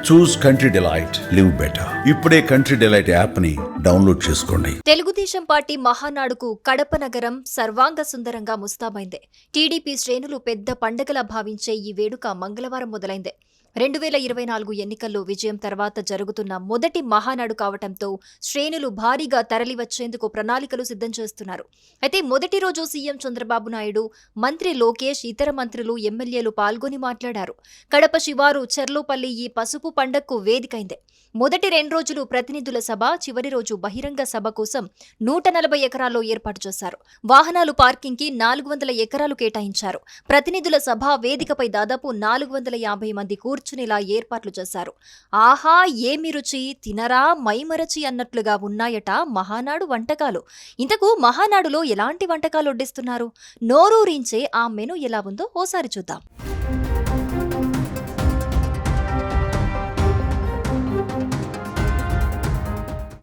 చూస్ country delight, live better. ఇప్పుడే country delight app ని download చేసుకోండి. తెలుగుదేశం పార్టీ మహానాడుకు కడప నగరం సర్వాంగ సుందరంగా ముస్తాబైంది. టీడీపీ శ్రేణులు పెద్ద పండగలా భావించే ఈ వేడుక మంగళవారం మొదలైంది. 2024 ఎన్నికల్లో విజయం తర్వాత జరుగుతున్న మొదటి మహానాడు కావటంతో శ్రేణులు భారీగా తరలివచ్చేందుకు ప్రణాళికలు సిద్ధం చేస్తున్నారు. అయితే మొదటి రోజు సీఎం చంద్రబాబు నాయుడు, మంత్రి లోకేష్, ఇతర మంత్రులు, ఎమ్మెల్యేలు పాల్గొని మాట్లాడారు. కడప శివారు చెర్లోపల్లి ఈ పసుపు పండగకు వేదికైంది. మొదటి 2 రోజులు ప్రతినిధుల సభ, చివరి రోజు బహిరంగ సభ కోసం 140 ఎకరాల్లో ఏర్పాటు చేశారు. వాహనాలు పార్కింగ్ కి 400 ఎకరాలు కేటాయించారు. ప్రతినిధుల సభ వేదికపై దాదాపు 450 మంది కూర్చునేలా ఏర్పాట్లు చేశారు. ఆహా ఏమి రుచి, తినరా మైమరచి అన్నట్లుగా ఉన్నాయట మహానాడు వంటకాలు. ఇంతకు మహానాడులో ఎలాంటి వంటకాలు వడ్డిస్తున్నారు? నోరూరించే ఆ మెను ఎలా ఉందో ఓసారి చూద్దాం.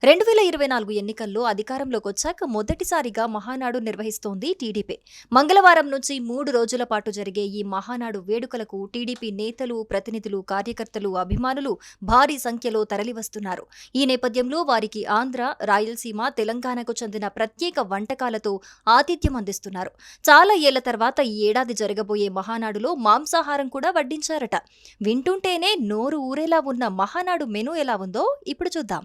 2024 ఎన్నికల్లో అధికారంలోకి వచ్చాక మొదటిసారిగా మహానాడు నిర్వహిస్తోంది టీడీపీ. మంగళవారం నుంచి 3 రోజుల పాటు జరిగే ఈ మహానాడు వేడుకలకు టీడీపీ నేతలు, ప్రతినిధులు, కార్యకర్తలు, అభిమానులు భారీ సంఖ్యలో తరలివస్తున్నారు. ఈ నేపథ్యంలో వారికి ఆంధ్ర, రాయలసీమ, తెలంగాణకు చెందిన ప్రత్యేక వంటకాలతో ఆతిథ్యం అందిస్తున్నారు. చాలా ఏళ్ల తర్వాత ఈ ఏడాది జరగబోయే మహానాడులో మాంసాహారం కూడా వడ్డించారట. వింటుంటేనే నోరు ఊరేలా ఉన్న మహానాడు మెనూ ఎలా ఉందో ఇప్పుడు చూద్దాం.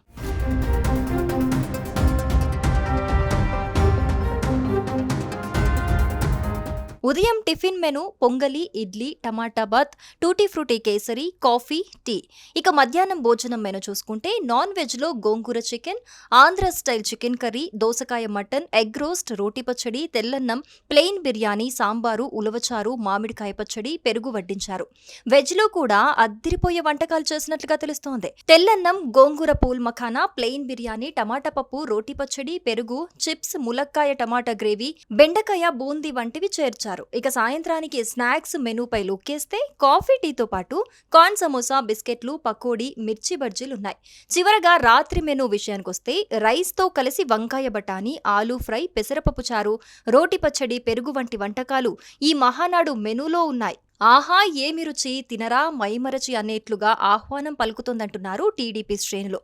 ఉదయం టిఫిన్ మెను పొంగలి, ఇడ్లీ, టమాటా బాత్, tutti frutti kesari, coffee, tea. ఇక మధ్యాహ్నం భోజనం మెను చూసుకుంటే నాన్ వెజ్ లో gongura chicken, Andhra style chicken curry, దోసకాయ మటన్, ఎగ్ రోస్ట్, రోటి పచ్చడి, తెల్లన్నం, ప్లెయిన్ బిర్యానీ, సాంబారు, ఉలవచారు, మామిడికాయ పచ్చడి, పెరుగు వడ్డించారు. వెజ్ లో కూడా అద్దిరిపోయే వంటకాలు చేసినట్లుగా తెలుస్తోంది. తెల్లన్నం, గోంగూర పూల్ మఖానా, ప్లెయిన్ బిర్యానీ, టమాటా పప్పు, రోటి పచ్చడి, పెరుగు, చిప్స్, ములక్కాయ టమాటా గ్రేవీ, బెండకాయ బూందీ వంటివి చేర్చారు. ఇక సాయంత్రానికి స్నాక్స్ మెనూపై లుక్కేస్తే కాఫీ, టీతో పాటు కార్న్ సమోసా, బిస్కెట్లు, పకోడీ, మిర్చి బజ్జీలున్నాయి. చివరగా రాత్రి మెనూ విషయానికొస్తే రైస్తో కలిసి వంకాయ బఠానీ, ఆలూ ఫ్రై, పెసరపప్పు చారు, రోటి పచ్చడి, పెరుగు వంటి వంటకాలు ఈ మహానాడు మెనూలో ఉన్నాయి. ఆహా ఏమి రుచి, తినరా మైమరచి అనేట్లుగా ఆహ్వానం పలుకుతోందంటున్నారు టీడీపీ శ్రేణులు.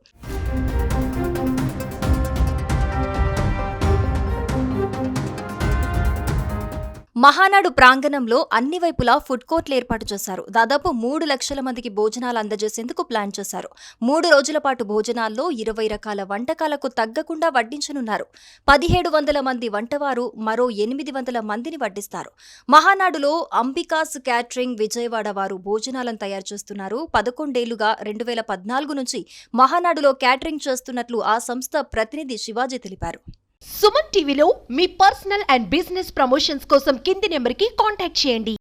మహానాడు ప్రాంగణంలో అన్ని వైపులా ఫుడ్ కోర్ట్లు ఏర్పాటు చేశారు. దాదాపు 3 లక్షల మందికి భోజనాలు అందజేసేందుకు ప్లాన్ చేశారు. 3 రోజుల పాటు భోజనాల్లో 20 రకాల వంటకాలకు తగ్గకుండా వడ్డించనున్నారు. 1700 మంది వంటవారు మరో 800 మందిని వడ్డిస్తారు. మహానాడులో అంబికాస్ క్యాటరింగ్ విజయవాడ వారు భోజనాలను తయారు చేస్తున్నారు. 11 ఏళ్లుగా 2014 నుంచి మహానాడులో క్యాటరింగ్ చేస్తున్నట్లు ఆ సంస్థ ప్రతినిధి శివాజీ తెలిపారు. సుమన్ టీవీలో మీ పర్సనల్ అండ్ బిజినెస్ ప్రమోషన్స్ కోసం కింది నెంబర్కి కాంటాక్ట్ చేయండి.